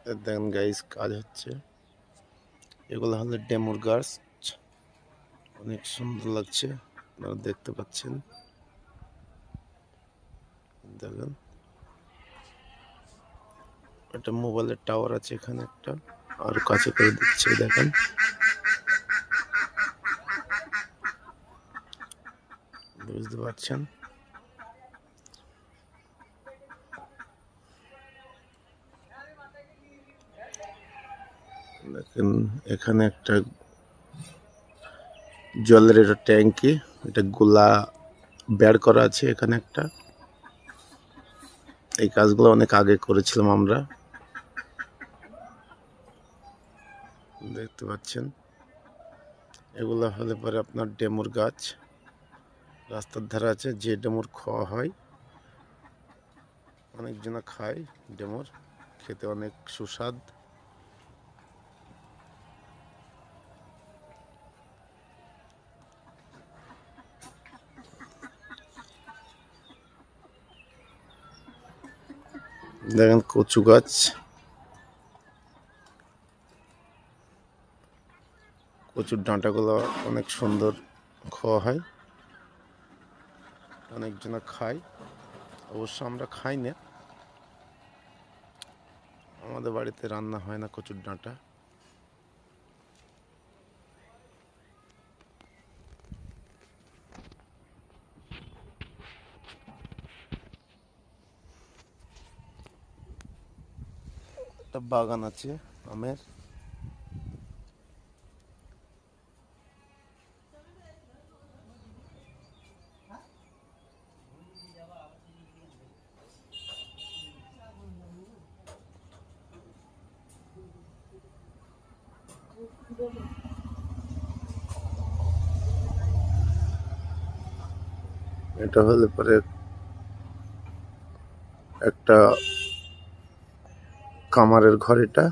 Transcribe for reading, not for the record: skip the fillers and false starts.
দেখেন গাইস, কাজ হচ্ছে। এগুলো হলো ডেমোর গাছ, অনেক সুন্দর লাগছে, আপনারা দেখতে পাচ্ছেন। দেখেন, একটা মোবাইলের টাওয়ার আছে এখানে একটা, আর কাছে করে দিচ্ছে। দেখেন, বুঝতে পারছেন। দেখেন, এখানে একটা জলের একটা ট্যাঙ্কি, এটা গোলা বের করা আছে এখানে একটা। এই কাজগুলো অনেক আগে করেছিলাম আমরা, দেখতে পাচ্ছেন। এগুলো হলে পরে আপনার ডেমুর গাছ, রাস্তার ধারে আছে। যে ডেমুর খাওয়া হয়, অনেকজনা খায় ডেমুর, খেতে অনেক সুস্বাদ। দেখেন কচু গাছ, কচুর ডাঁটাগুলো অনেক সুন্দর খাওয়া হয়, অনেকজনা খায়। অবশ্য আমরা খাই না, আমাদের বাড়িতে রান্না হয় না কচুর ডাঁটা। একটা বাগান আছে আমের। এটা হলে পরে একটা কামারের ঘর এটা।